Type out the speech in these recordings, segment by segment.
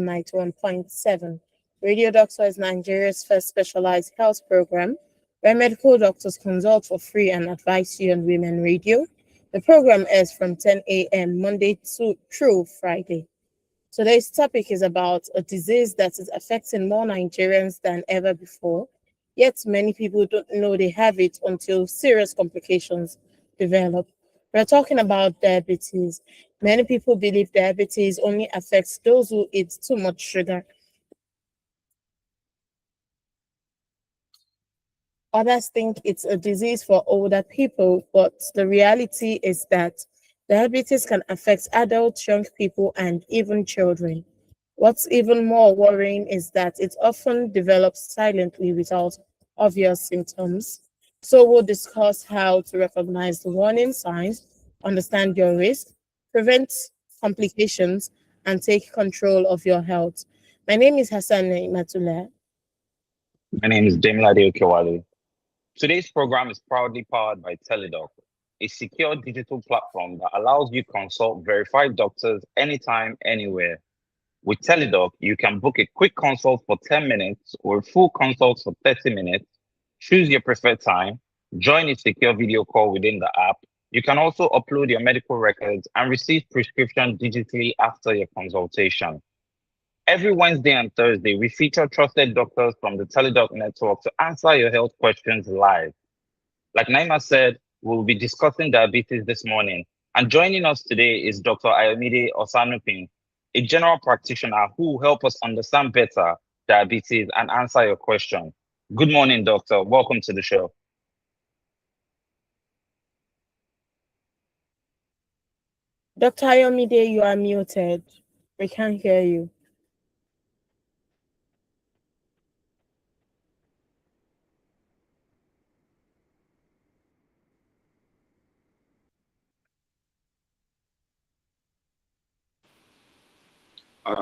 Night 1.7. Radio Doctor is Nigeria's first specialized health program where medical doctors consult for free and advise you on women radio. The program airs from 10 a.m. Monday through Friday. Today's topic is about a disease that is affecting more Nigerians than ever before, yet many people don't know they have it until serious complications develop. We're talking about diabetes. Many people believe diabetes only affects those who eat too much sugar. Others think it's a disease for older people, but the reality is that diabetes can affect adults, young people, and even children. What's even more worrying is that it often develops silently without obvious symptoms. So we'll discuss how to recognize the warning signs, understand your risk, prevent complications, and take control of your health. My name is Hassan Matula. My name is Demilade Okewale. Today's program is proudly powered by Teledoc, a secure digital platform that allows you to consult verified doctors anytime, anywhere. With Teledoc, you can book a quick consult for 10 minutes or a full consult for 30 minutes. Choose your preferred time, join a secure video call within the app. You can also upload your medical records and receive prescription digitally after your consultation. Every Wednesday and Thursday, we feature trusted doctors from the Teledoc network to answer your health questions live. Like Naima said, we'll be discussing diabetes this morning. And joining us today is Dr. Ayomide Osanupin, a general practitioner who will help us understand better diabetes and answer your question. Good morning, doctor. Welcome to the show. Dr. Ayomide, you are muted. We can't hear you.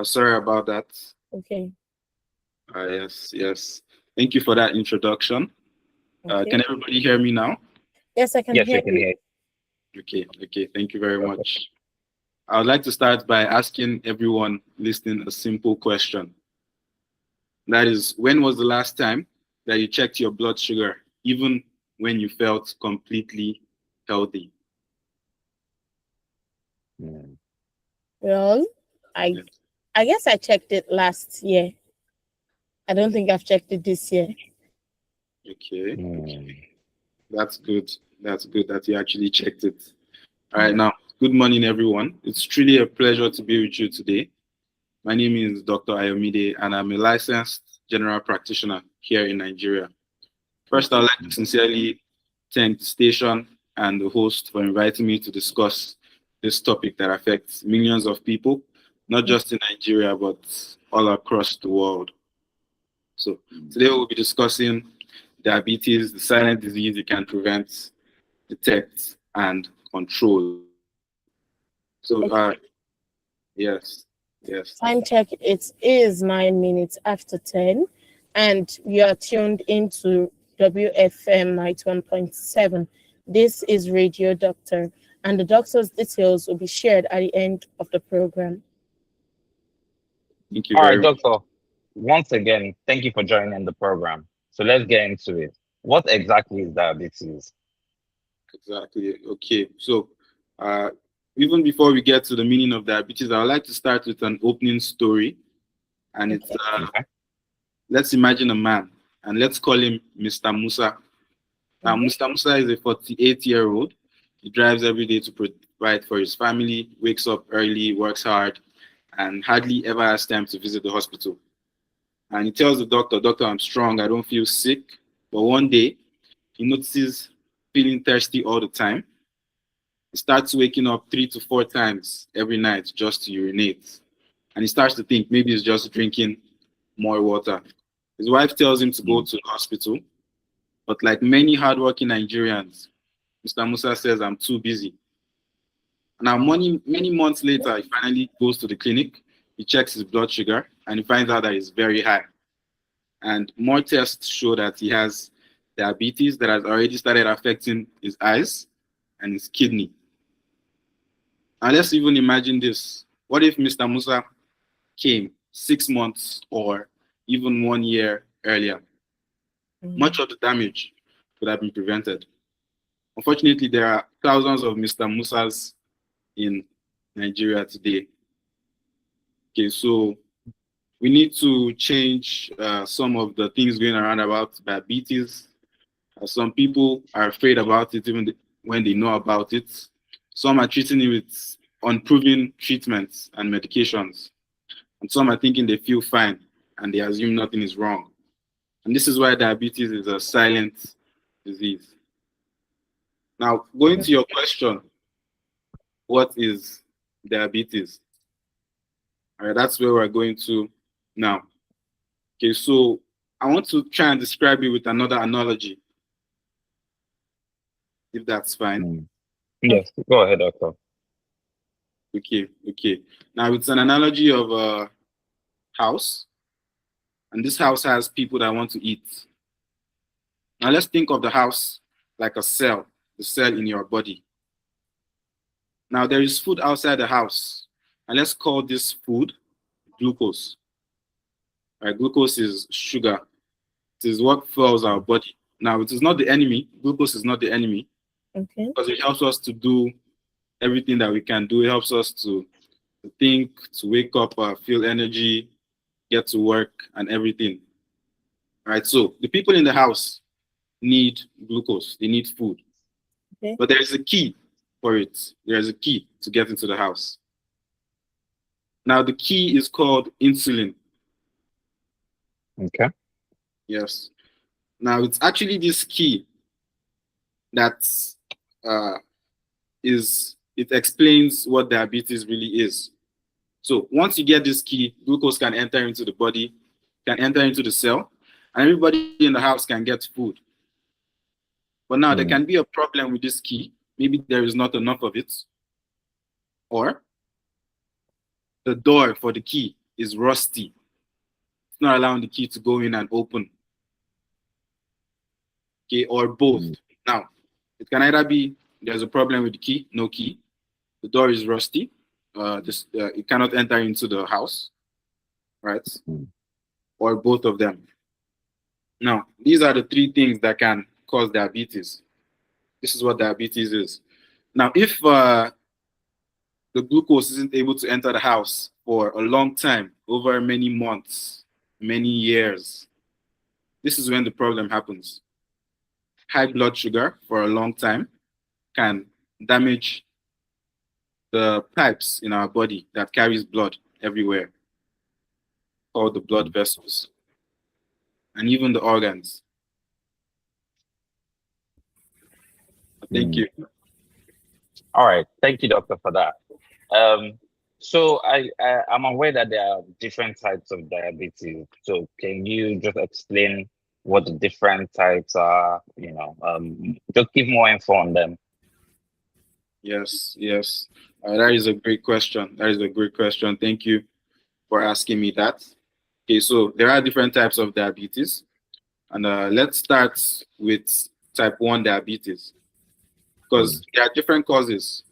Sorry about that. Okay. Yes. Thank you for that introduction. Okay. Can everybody hear me now? Yes, I can Yes, hear we can hear you. Okay. Thank you very much. I would like to start by asking everyone listening a simple question. That is, when was the last time that you checked your blood sugar, even when you felt completely healthy? you. Well, Yes. I guess I checked it last year. I don't think I've checked it this year. Okay. Mm. That's good. That's good that you actually checked it. All right, now, good morning, everyone. It's truly a pleasure to be with you today. My name is Dr. Ayomide, and I'm a licensed general practitioner here in Nigeria. First, I'd like to sincerely thank the station and the host for inviting me to discuss this topic that affects millions of people, not just in Nigeria, but all across the world. So, today we'll be discussing diabetes, the silent disease you can prevent, detect, and control. So, yes. Time check, it is 9 minutes after 10, and you are tuned into WFM Night 1.7. This is Radio Doctor, and the doctor's details will be shared at the end of the program. Thank you All very right, much. doctor. Once again, thank you for joining the program. So let's get into it. What exactly is diabetes? Exactly. Okay. So, uh, even before we get to the meaning of diabetes, I would like to start with an opening story. And it's Okay. let's imagine a man and let's call him Mr. Musa. Now, Mr. Musa is a 48-year-old. He drives every day to provide for his family, wakes up early, works hard, and hardly ever has time to visit the hospital. And he tells the doctor, Doctor, I'm strong, I don't feel sick. But one day, he notices feeling thirsty all the time. He starts waking up 3 to 4 times every night just to urinate. And he starts to think maybe he's just drinking more water. His wife tells him to go to the hospital. But like many hardworking Nigerians, Mr. Musa says, I'm too busy. Now, many months later, he finally goes to the clinic. He checks his blood sugar and he finds out that it's very high. And more tests show that he has diabetes that has already started affecting his eyes and his kidney. And let's even imagine this. What if Mr. Musa came 6 months or even 1 year earlier. Much of the damage could have been prevented. Unfortunately, there are thousands of Mr. Musas in Nigeria today. Okay, so we need to change some of the things going around about diabetes. Some people are afraid about it even when they know about it. Some are treating it with unproven treatments and medications. And some are thinking they feel fine and they assume nothing is wrong. And this is why diabetes is a silent disease. Now, going to your question, what is diabetes? All right, that's where we're going to now. Okay, so I want to try and describe it with another analogy, if that's fine. Yes, go ahead, doctor. Okay. Now, it's an analogy of a house, and this house has people that want to eat. Now, let's think of the house like a cell, the cell in your body. Now, there is food outside the house, and let's call this food glucose. Right, glucose is sugar. It is what fuels our body. Now, it is not the enemy. Glucose is not the enemy. Okay. Because it helps us to do everything that we can do. It helps us to think, to wake up, feel energy, get to work, and everything. All right, so the people in the house need glucose. They need food. Okay. But there is a key for it. There is a key to get into the house. Now, the key is called insulin. Okay. Yes. Now, it's actually this key that it explains what diabetes really is. So once you get this key, glucose can enter into the body, can enter into the cell, and everybody in the house can get food. But now there can be a problem with this key. Maybe there is not enough of it, or the door for the key is rusty. It's not allowing the key to go in and open. Okay, or both. Now, it can either be there's a problem with the key, no key. The door is rusty. It cannot enter into the house, right? Or both of them. Now, these are the three things that can cause diabetes. This is what diabetes is. Now, if the glucose isn't able to enter the house for a long time, over many months, many years, this is when the problem happens. High blood sugar for a long time can damage the pipes in our body that carries blood everywhere, called the blood vessels, and even the organs. Thank you. All right. Thank you, doctor, for that. So I'm aware that there are different types of diabetes. So can you just explain what the different types are? Just give more info on them. Yes. That is a great question. Thank you for asking me that. Okay, so there are different types of diabetes. And let's start with type 1 diabetes. Because there are different causes.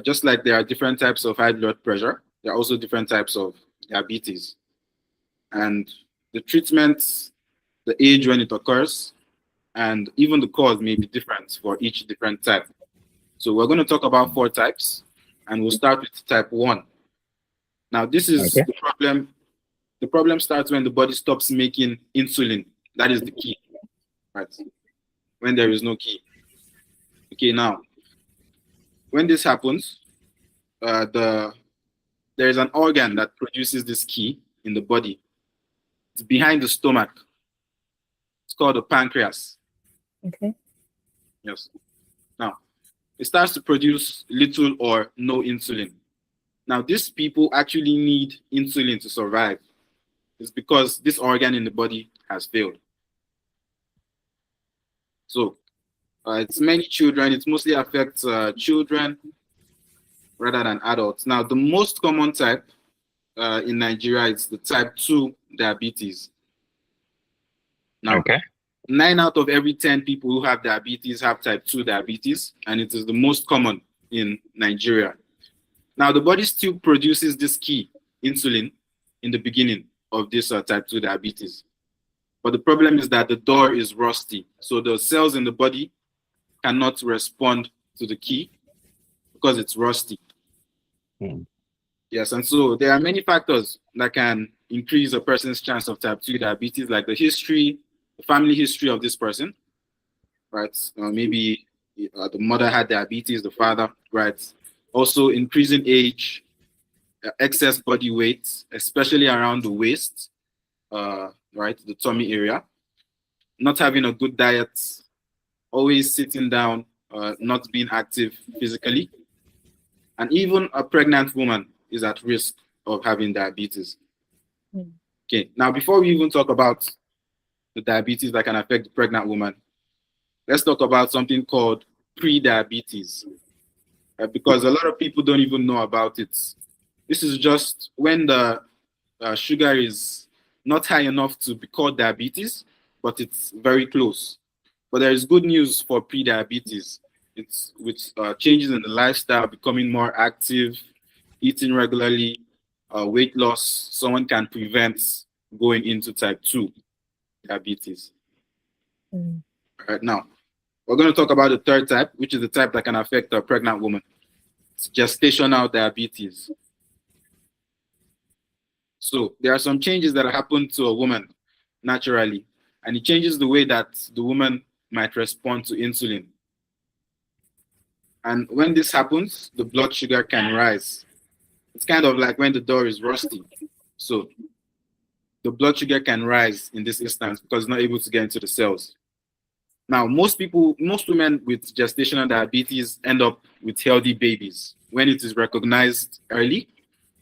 Just like there are different types of high blood pressure, there are also different types of diabetes. And the treatment, the age when it occurs, and even the cause may be different for each different type. So we're going to talk about 4 types, and we'll start with type 1. Now, this is the problem. The problem starts when the body stops making insulin. That is the key, right? When there is no key. Okay, now, when this happens, there is an organ that produces this key in the body. It's behind the stomach. It's called the pancreas. Okay. Yes. Now, it starts to produce little or no insulin. Now, these people actually need insulin to survive. It's because this organ in the body has failed. So, it's many children. It mostly affects children rather than adults. Now, the most common type in Nigeria is the type 2 diabetes. Now, 9 out of every 10 people who have diabetes have type 2 diabetes, and it is the most common in Nigeria. Now, the body still produces this key, insulin, in the beginning of this type 2 diabetes. But the problem is that the door is rusty. So the cells in the body cannot respond to the key because it's rusty. Hmm. Yes, and so there are many factors that can increase a person's chance of type 2 diabetes, like the history, the family history of this person, right? Maybe the mother had diabetes, the father, right? Also, increasing age, excess body weight, especially around the waist, right, the tummy area, not having a good diet, always sitting down, not being active physically, and even a pregnant woman is at risk of having diabetes. Okay, now before we even talk about the diabetes that can affect the pregnant woman, let's talk about something called pre-diabetes, because a lot of people don't even know about it. This is just when the sugar is not high enough to be called diabetes, but it's very close. But there is good news for pre-diabetes. It's with changes in the lifestyle, becoming more active, eating regularly, weight loss, someone can prevent going into type 2 diabetes. Mm. All right, now, we're going to talk about the third type, which is the type that can affect a pregnant woman. It's gestational diabetes. So there are some changes that happen to a woman naturally, and it changes the way that the woman might respond to insulin. And when this happens, the blood sugar can rise. It's kind of like when the door is rusty. So the blood sugar can rise in this instance because it's not able to get into the cells. Now, most women with gestational diabetes end up with healthy babies when it is recognized early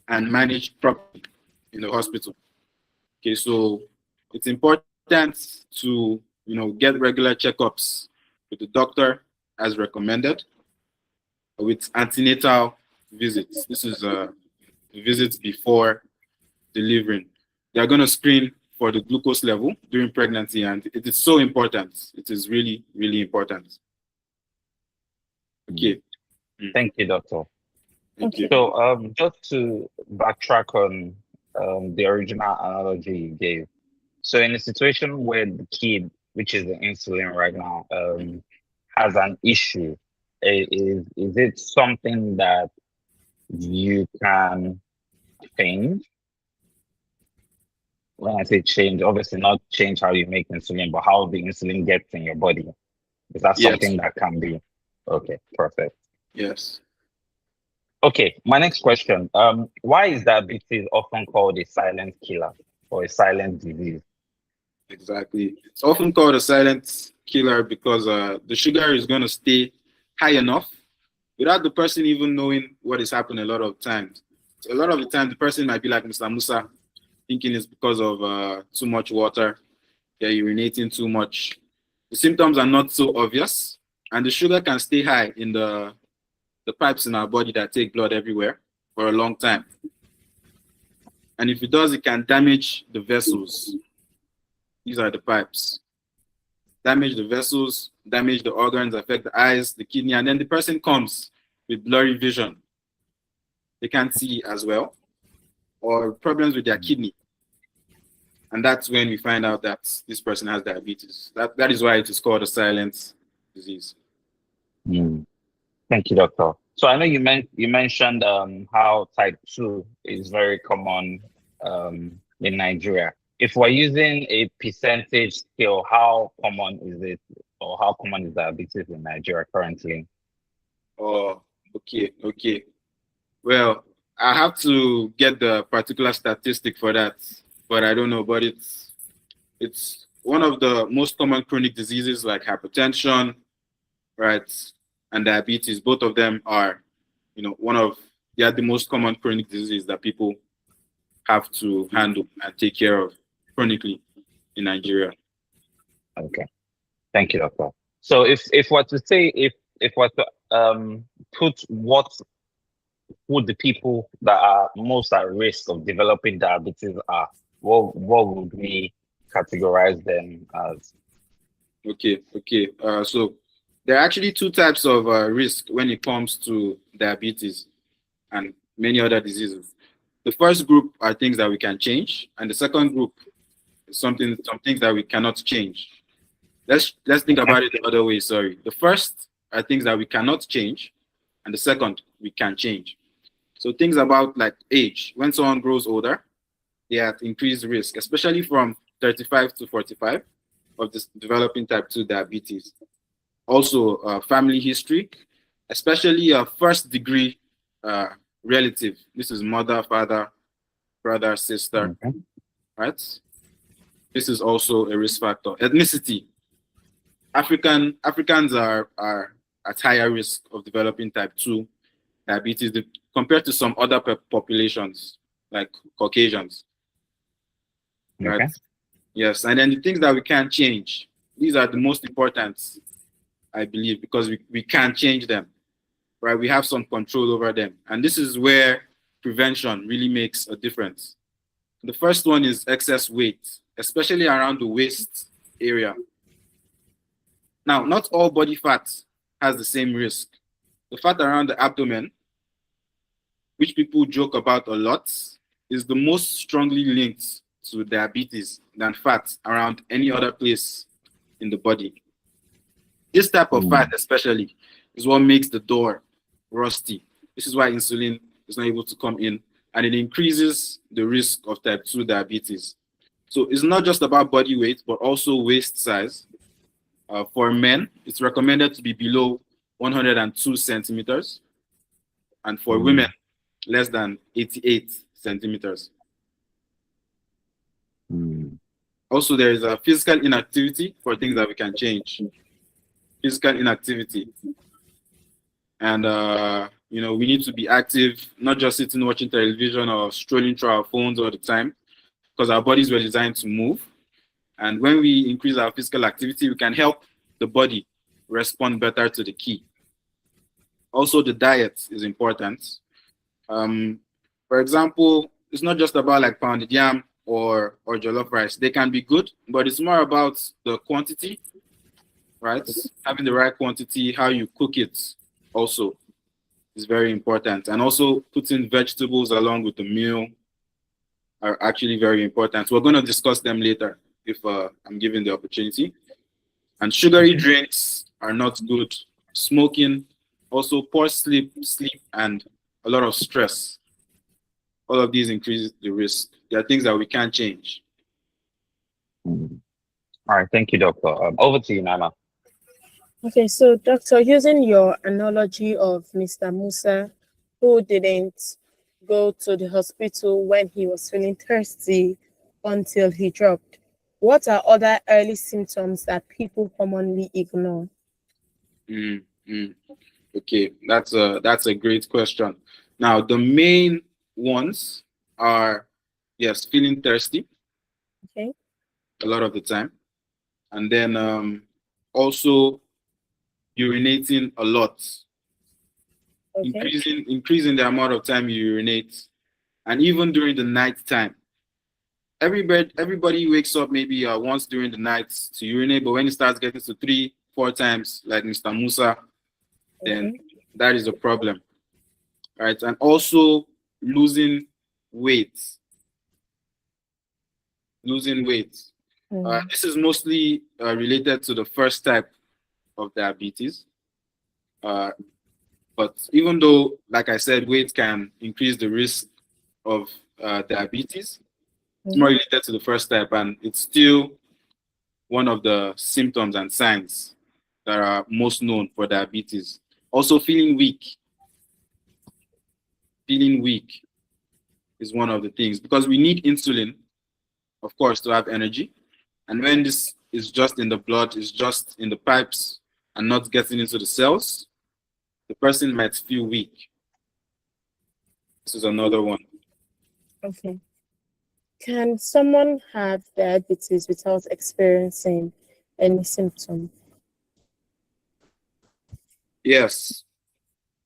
and managed properly in the hospital. Okay, so it's important to get regular checkups with the doctor as recommended, with antenatal visits. This is visits before delivering. They are going to screen for the glucose level during pregnancy, and it is so important. It is really, really important. Okay. Thank you, doctor. Thank you. So just to backtrack on the original analogy you gave. So in a situation where the kid, which is the insulin right now, has an issue, is it something that you can change? When I say change, obviously not change how you make insulin, but how the insulin gets in your body. Is that Yes. something that can be? Okay, perfect. Yes. Okay, my next question. Why is diabetes often called a silent killer or a silent disease? Exactly. It's often called a silent killer because the sugar is going to stay high enough without the person even knowing what is happening a lot of times. A lot of the time, the person might be like Mr. Musa, thinking it's because of too much water, they're urinating too much. The symptoms are not so obvious, and the sugar can stay high in the pipes in our body that take blood everywhere for a long time. And if it does, it can damage the vessels. These are the pipes. Damage the vessels, damage the organs, affect the eyes, the kidney, and then the person comes with blurry vision. They can't see as well, or problems with their kidney. And that's when we find out that this person has diabetes. That is why it is called a silent disease. Thank you, doctor. So I know you mentioned how type 2 is very common in Nigeria. If we're using a percentage scale, how common is it, or how common is diabetes in Nigeria currently? Oh, okay. Well, I have to get the particular statistic for that, but I don't know. But it's one of the most common chronic diseases like hypertension, right, and diabetes. Both of them are, they are the most common chronic diseases that people have to handle and take care of chronically in Nigeria. Okay, thank you, doctor. So if we're to say if we're to put what would the people that are most at risk of developing diabetes are, what would we categorize them as? Okay. So there are actually two types of risk when it comes to diabetes and many other diseases. The first group are things that we can change, and the second group is some things that we cannot change. Let's think about it the other way. Sorry. The first are things that we cannot change, and the second we can change. So things about like age. When someone grows older, they are at increased risk, especially from 35 to 45 of this developing type 2 diabetes. Also, family history, especially a first degree relative. This is mother, father, brother, sister, right? This is also a risk factor. Ethnicity. Africans are at higher risk of developing type 2 diabetes compared to some other populations like Caucasians. Right? Okay. Yes, and then the things that we can't change, these are the most important, I believe, because we can't change them, right? We have some control over them. And this is where prevention really makes a difference. The first one is excess weight, especially around the waist area. Now, not all body fat has the same risk. The fat around the abdomen, which people joke about a lot, is the most strongly linked to diabetes than fat around any other place in the body. This type of fat especially is what makes the door rusty. This is why insulin is not able to come in, and it increases the risk of type 2 diabetes. So it's not just about body weight, but also waist size. For men, it's recommended to be below 102 centimeters, and for women, less than 88 centimeters. Also, there is a physical inactivity for things that we can change. Physical inactivity. And, we need to be active, not just sitting watching television or strolling through our phones all the time, because our bodies were designed to move. And when we increase our physical activity, we can help the body respond better to the key. Also, the diet is important. For example, it's not just about like pounded yam or jollof rice. They can be good, but it's more about the quantity, right? Having the right quantity, how you cook it also is very important. And also putting vegetables along with the meal are actually very important. We're going to discuss them later if I'm given the opportunity. And sugary drinks are not good. Smoking, also poor sleep, and a lot of stress. All of these increase the risk. There are things that we can't change. All right, thank you, Doctor. Over to you, Naima. Okay, so doctor, using your analogy of Mr. Musa, who didn't go to the hospital when he was feeling thirsty until he dropped, what are other early symptoms that people commonly ignore? Okay, that's a great question. Now, the main ones are, yes, feeling thirsty. Okay. A lot of the time. And then also urinating a lot. Okay. Increasing the amount of time you urinate. And even during the night time. Everybody wakes up maybe once during the night to urinate, but when it starts getting to 3-4 times, like Mr. Musa, then that is a problem. Right? And also losing weight. This is mostly related to the first type of diabetes. But even though, like I said, weight can increase the risk of diabetes, it's more related to the first type, and it's still one of the symptoms and signs that are most known for diabetes. Also, feeling weak. Feeling weak is one of the things, because we need insulin, of course, to have energy. And when this is just in the blood, is just in the pipes and not getting into the cells, the person might feel weak. This is another one. Okay. Can someone have diabetes without experiencing any symptom? Yes,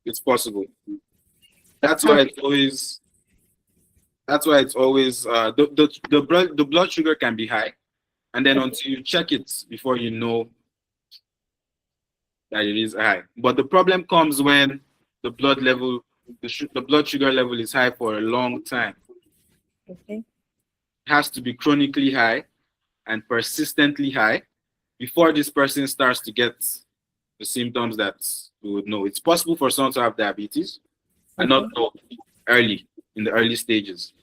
it's possible. That's why it's always. The blood sugar can be high, and then until you check it before you know that it is high. But the problem comes when the blood sugar level is high for a long time. Okay. Has to be chronically high and persistently high before this person starts to get the symptoms that we would know. It's possible for someone to have diabetes and not Okay. know early, in the early stages.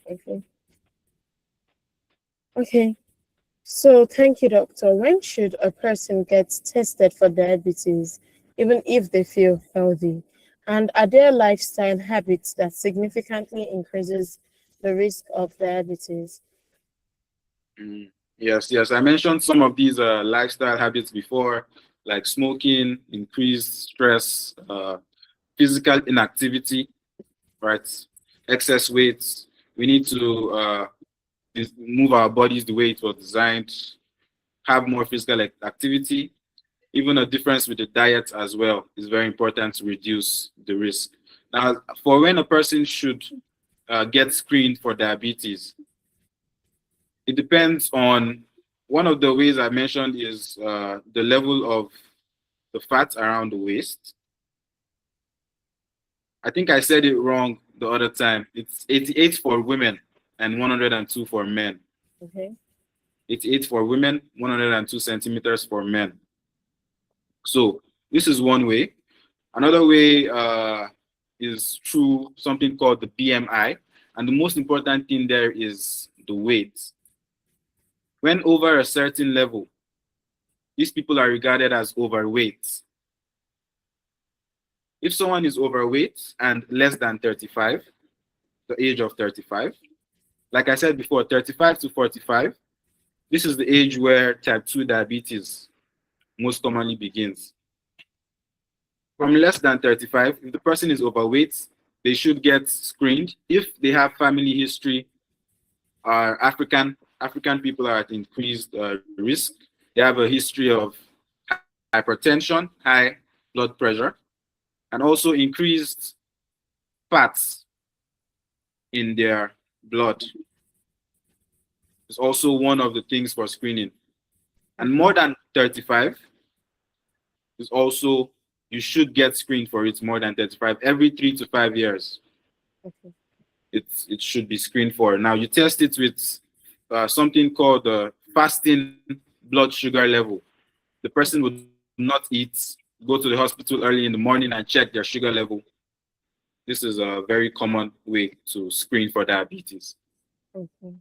Okay. Okay. So thank you, doctor. When should a person get tested for diabetes, even if they feel healthy? And are there lifestyle habits that significantly increases the risk of diabetes? Mm. Yes, yes. I mentioned some of these lifestyle habits before, like smoking, increased stress, physical inactivity, right? Excess weight. We need to move our bodies the way it was designed, have more physical activity. Even a difference with the diet as well is very important to reduce the risk. Now, for when a person should get screened for diabetes, it depends on one of the ways I mentioned is the level of the fat around the waist. I think I said it wrong the other time. It's 88 for women and 102 for men. Okay. 88 for women, 102 centimeters for men. So this is one way. Another way is through something called the BMI. And the most important thing there is the weight. When over a certain level, these people are regarded as overweight. If someone is overweight and less than 35, the age of 35, like I said before, 35 to 45, this is the age where type 2 diabetes most commonly begins. From less than 35, if the person is overweight, they should get screened. If they have family history, African people are at increased risk. They have a history of hypertension, high blood pressure, and also increased fats in their blood. It's also one of the things for screening. And more than 35 is also, you should get screened for it more than 35 every 3 to 5 years. Okay. It should be screened for. Now you test it with something called the fasting blood sugar level. The person would not eat, go to the hospital early in the morning and check their sugar level. This is a very common way to screen for diabetes. Okay.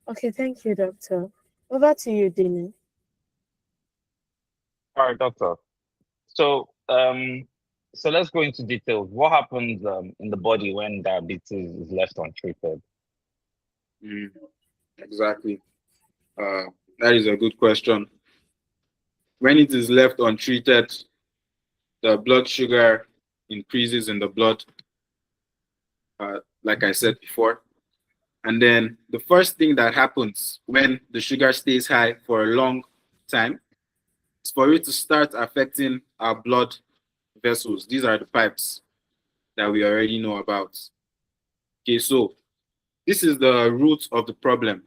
Okay, thank you, doctor. Over to you, Dini. All right, doctor. So, so let's go into details. What happens in the body when diabetes is left untreated? Exactly. That is a good question. When it is left untreated, the blood sugar increases in the blood, like I said before. And then the first thing that happens when the sugar stays high for a long time is for it to start affecting our blood vessels. These are the pipes that we already know about. Okay, so this is the root of the problem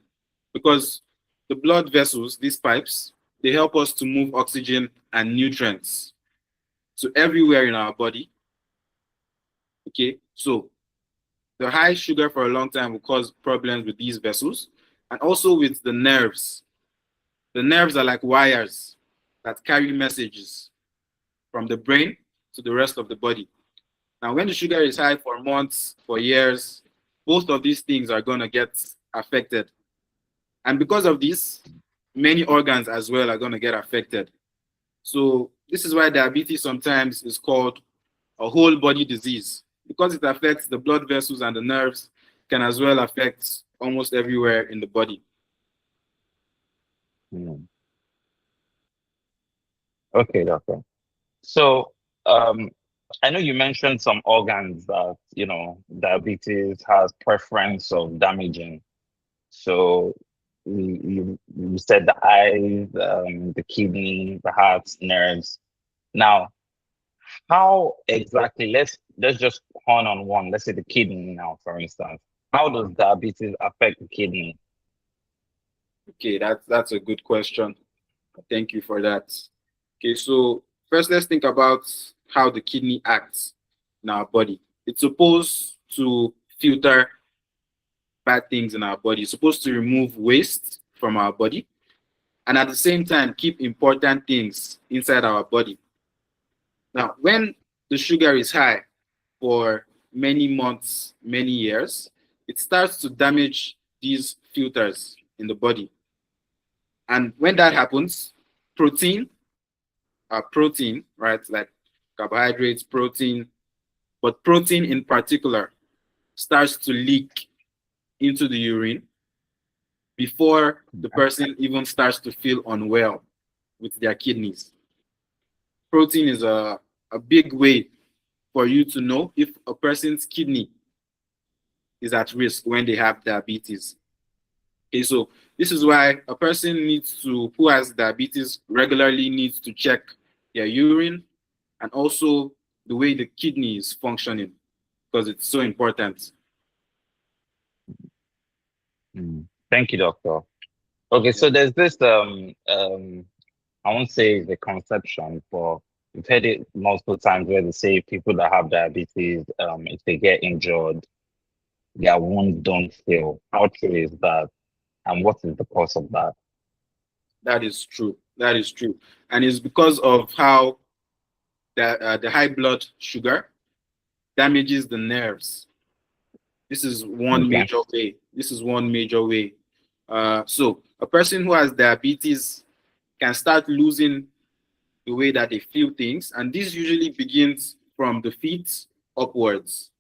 because the blood vessels, these pipes, they help us to move oxygen and nutrients to everywhere in our body. Okay, so the high sugar for a long time will cause problems with these vessels and also with the nerves. The nerves are like wires that carry messages from the brain to the rest of the body. Now, when the sugar is high for months, for years, both of these things are going to get affected. And because of this, many organs as well are going to get affected. So this is why diabetes sometimes is called a whole body disease, because it affects the blood vessels and the nerves, can as well affect almost everywhere in the body. Okay, doctor. So, I know you mentioned some organs that, diabetes has preference of damaging. So you said the eyes, the kidney, the heart, nerves. Now, how exactly, let's just hone on one. Let's say the kidney now, for instance. How does diabetes affect the kidney? Okay, that's a good question. Thank you for that. Okay, so first let's think about how the kidney acts in our body. It's supposed to filter bad things in our body. It's supposed to remove waste from our body, and at the same time keep important things inside our body. Now, when the sugar is high for many months, many years, it starts to damage these filters in the body. And when that happens, protein, right, like carbohydrates, protein, but protein in particular starts to leak into the urine before the person even starts to feel unwell with their kidneys. Protein is a big way for you to know if a person's kidney is at risk when they have diabetes. Okay, so this is why a person who has diabetes regularly needs to check their urine and also the way the kidney is functioning, because it's so important. Thank you, doctor. Okay, so there's this I won't say the conception, but we've heard it multiple times where they say people that have diabetes, if they get injured, their wounds don't heal. How true is that? And what is the cause of that? That is true. That is true. And it's because of how the high blood sugar damages the nerves. This is one major way. This is one major way. So a person who has diabetes can start losing the way that they feel things, and this usually begins from the feet upwards.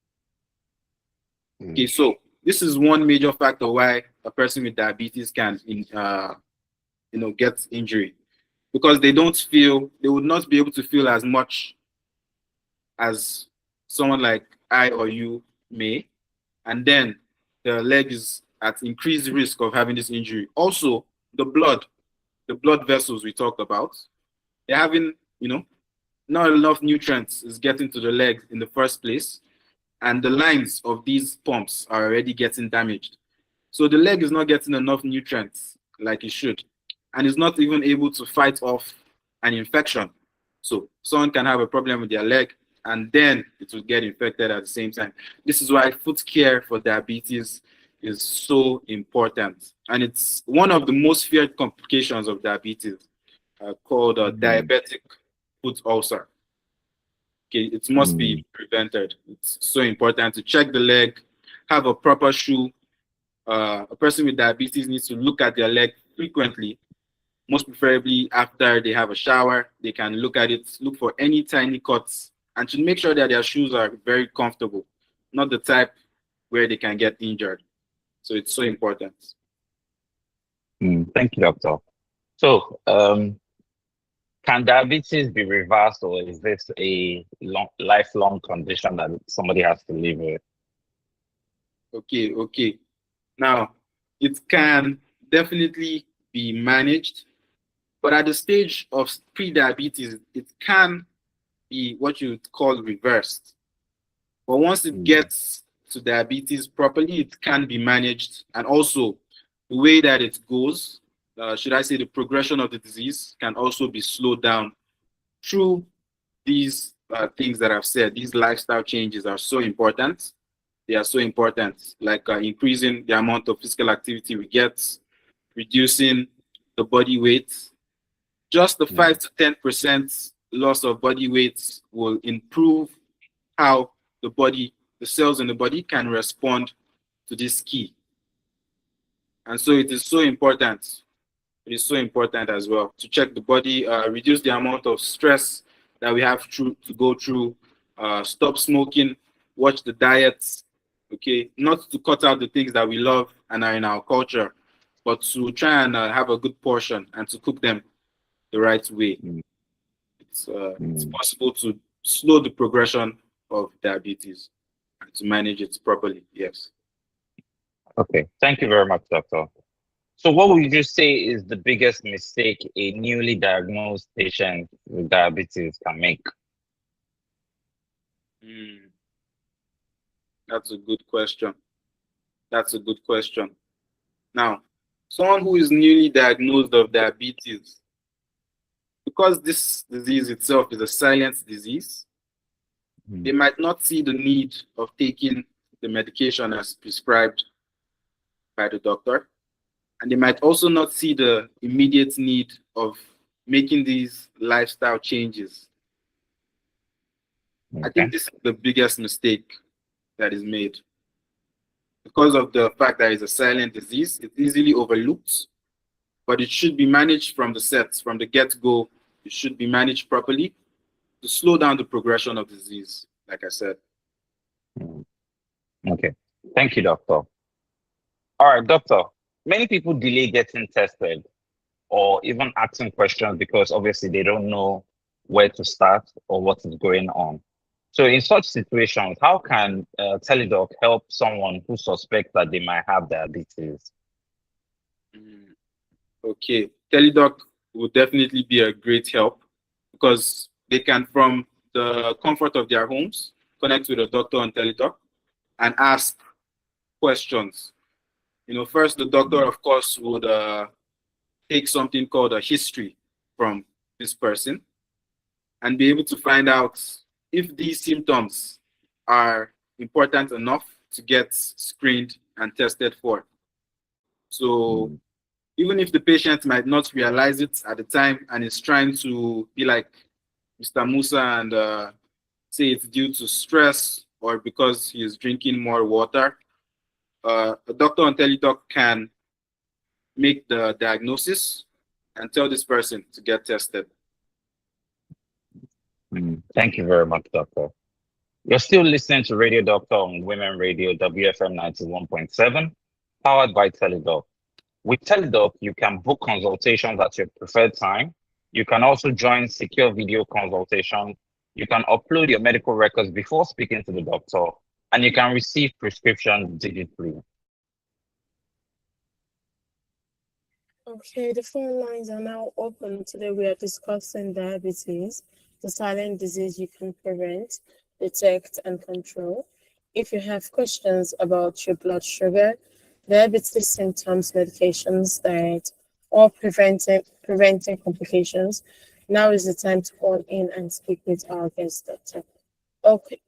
Okay, so this is one major factor why a person with diabetes can get injury, because they would not be able to feel as much as someone like I or you may, and then the leg is at increased risk of having this injury. Also, the blood vessels we talked about, they're having, not enough nutrients is getting to the leg in the first place, and the lines of these pumps are already getting damaged. So the leg is not getting enough nutrients like it should, and is not even able to fight off an infection. So someone can have a problem with their leg, and then it will get infected at the same time. This is why foot care for diabetes is so important. And it's one of the most feared complications of diabetes, called diabetic foot ulcer. Okay, it must be prevented. It's so important to check the leg, have a proper shoe. A person with diabetes needs to look at their leg frequently, most preferably after they have a shower. They can look at it, look for any tiny cuts, and should make sure that their shoes are very comfortable, not the type where they can get injured. So it's so important. Thank you, doctor. So, can diabetes be reversed, or is this a lifelong condition that somebody has to live with? Okay. Now, it can definitely be managed, but at the stage of pre-diabetes, it can be what you would call reversed. But once it gets to diabetes properly, it can be managed, and also the way that it goes, should I say the progression of the disease, can also be slowed down through these things that I've said. These lifestyle changes are so important. They are so important, like increasing the amount of physical activity we get, reducing the body weight. Just the 5 to 10% loss of body weight will improve how the cells in the body can respond to this key. And so it is so important. It is so important as well to check the body, reduce the amount of stress that we have to go through, stop smoking, watch the diets, okay? Not to cut out the things that we love and are in our culture, but to try and have a good portion and to cook them the right way. It's possible to slow the progression of diabetes and to manage it properly, yes. Okay, thank you very much, doctor. So what would you say is the biggest mistake a newly diagnosed patient with diabetes can make? That's a good question. Now, someone who is newly diagnosed of diabetes, because this disease itself is a silent disease, they might not see the need of taking the medication as prescribed by the doctor. And they might also not see the immediate need of making these lifestyle changes. I Okay. think this is the biggest mistake that is made. Because of the fact that it's a silent disease, it's easily overlooked, but it should be managed from the sets, from the get-go. It should be managed properly to slow down the progression of disease, like I said. Okay. Thank you, doctor. All right, doctor. Many people delay getting tested or even asking questions because obviously they don't know where to start or what is going on. So in such situations, how can Teledoc help someone who suspects that they might have diabetes? Okay, Teledoc would definitely be a great help because they can, from the comfort of their homes, connect with a doctor on Teledoc and ask questions. First, the doctor, of course, would take something called a history from this person and be able to find out if these symptoms are important enough to get screened and tested for. So even if the patient might not realize it at the time and is trying to be like Mr. Musa and say it's due to stress or because he is drinking more water, a doctor on Teledoc can make the diagnosis and tell this person to get tested. Thank you very much, doctor. You're still listening to Radio Doctor on Women Radio WFM 91.7, powered by Teledoc. With Teledoc, you can book consultations at your preferred time. You can also join secure video consultation. You can upload your medical records before speaking to the doctor, and you can receive prescriptions digitally. Okay, the phone lines are now open. Today we are discussing diabetes, the silent disease you can prevent, detect, and control. If you have questions about your blood sugar, diabetes symptoms, medications, diet, or preventing complications, now is the time to call in and speak with our guest doctor.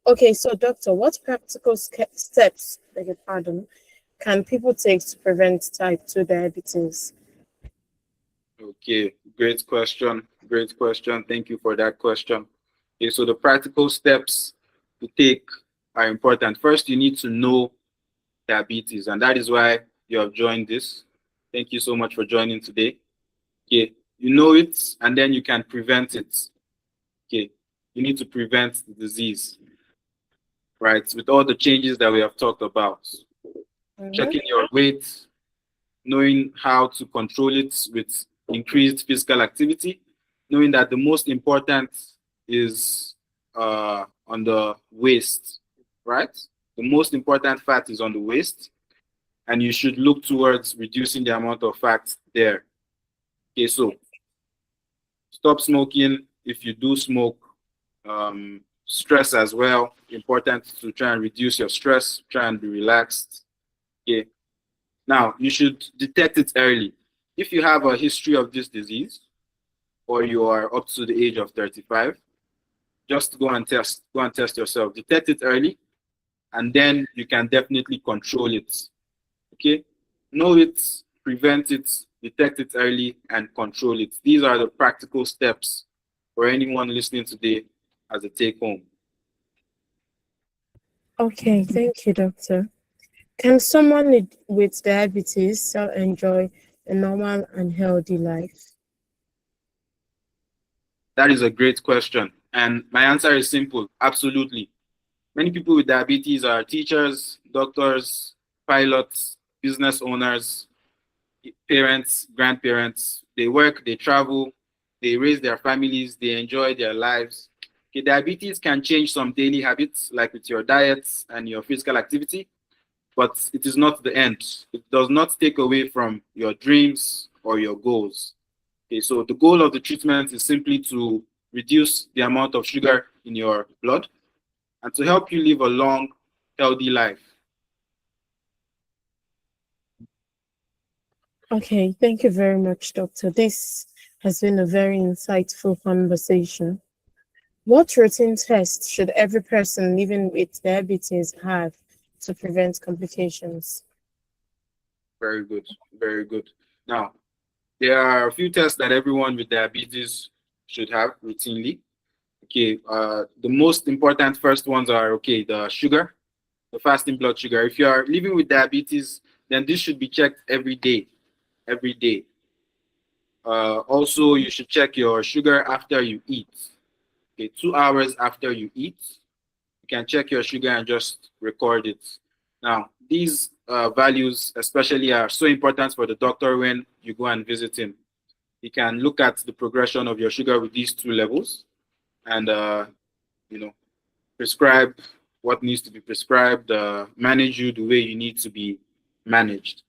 Okay. So doctor, what practical steps, beg your pardon, can people take to prevent type 2 diabetes? Okay, great question. Great question. Thank you for that question. Okay, so the practical steps to take are important. First, you need to know diabetes, and that is why you have joined this. Thank you so much for joining today. Okay, you know it, and then you can prevent it. Okay, you need to prevent the disease, right? With all the changes that we have talked about. Checking your weight, knowing how to control it with increased physical activity, knowing that the most important is on the waist, right? The most important fat is on the waist, and you should look towards reducing the amount of fat there. Okay, so stop smoking if you do smoke. Stress as well, important to try and reduce your stress, try and be relaxed. Okay. Now, you should detect it early. If you have a history of this disease, or you are up to the age of 35, just go and test yourself. Detect it early, and then you can definitely control it. Okay? Know it, prevent it, detect it early, and control it. These are the practical steps for anyone listening today as a take-home. Okay, thank you, doctor. Can someone with diabetes still enjoy a normal and healthy life? That is a great question. And my answer is simple. Absolutely. Many people with diabetes are teachers, doctors, pilots, business owners, parents, grandparents. They work, they travel, they raise their families, they enjoy their lives. Okay, diabetes can change some daily habits, like with your diet and your physical activity, but it is not the end. It does not take away from your dreams or your goals. Okay, so the goal of the treatment is simply to reduce the amount of sugar in your blood and to help you live a long, healthy life. Okay, thank you very much, doctor. This has been a very insightful conversation. What routine tests should every person living with diabetes have to prevent complications? Very good. Very good. Now, there are a few tests that everyone with diabetes should have routinely. Okay, the most important first ones are, okay, the sugar, the fasting blood sugar. If you are living with diabetes, then this should be checked every day, every day. Also, you should check your sugar after you eat. Okay, 2 hours after you eat, you can check your sugar and just record it. Now, these values especially are so important for the doctor when you go and visit him. He can look at the progression of your sugar with these two levels and, you know, prescribe what needs to be prescribed, manage you the way you need to be managed.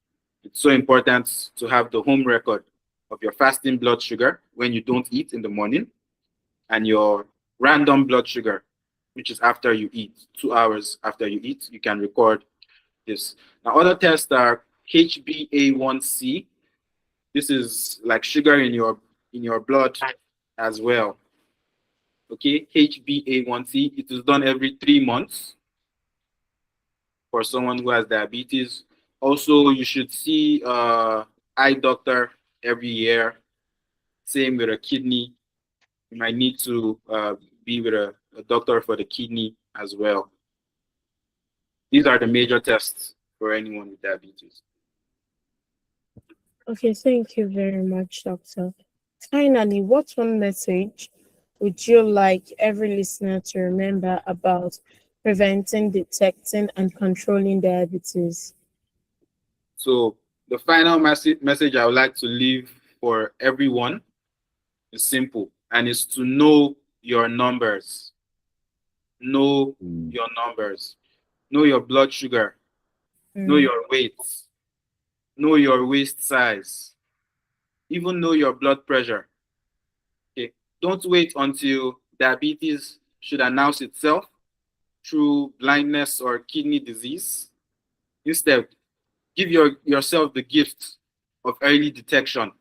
It's so important to have the home record of your fasting blood sugar when you don't eat in the morning and your random blood sugar, which is after you eat, 2 hours after you eat, you can record this. Now, other tests are HbA1c. This is like sugar in your blood as well. Okay, HbA1c. It is done every 3 months for someone who has diabetes. Also, you should see eye doctor every year. Same with a kidney. You might need to be with a doctor for the kidney as well. These are the major tests for anyone with diabetes. Okay, thank you very much, Doctor. Finally, what one message would you like every listener to remember about preventing, detecting, and controlling diabetes? So the final message I would like to leave for everyone is simple, and it's to know your numbers. Know your numbers. Know your blood sugar. Know your weight. Know your waist size. Even know your blood pressure. Okay. Don't wait until diabetes should announce itself through blindness or kidney disease. Instead, give yourself the gift of early detection.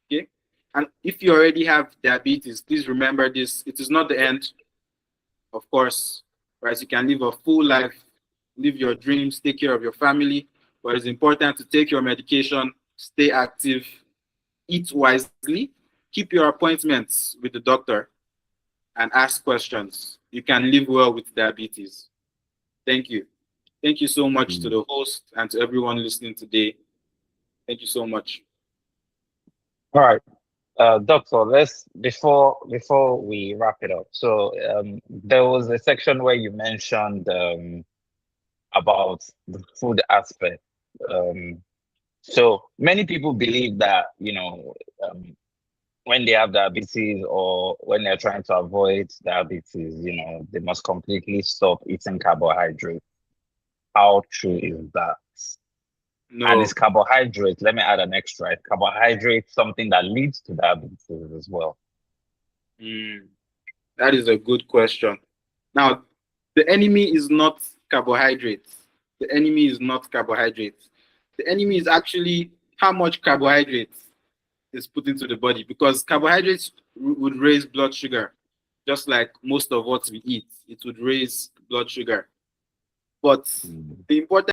Okay. And if you already have diabetes, please remember this. It is not the end, of course, right? You can live a full life, live your dreams, take care of your family, but it's important to take your medication, stay active, eat wisely, keep your appointments with the doctor, and ask questions. You can live well with diabetes. Thank you. Thank you so much to the host and to everyone listening today. Thank you so much. All right. Doctor, let's before we wrap it up. So there was a section where you mentioned about the food aspect. So many people believe that when they have diabetes or when they're trying to avoid diabetes, they must completely stop eating carbohydrates. How true is that? No. And is carbohydrate, let me add an extra, carbohydrate something that leads to diabetes as well? That is a good question. Now, the enemy is not carbohydrates. The enemy is not carbohydrates. The enemy is actually how much carbohydrates is put into the body, because carbohydrates would raise blood sugar, just like most of what we eat. It would raise blood sugar. But the important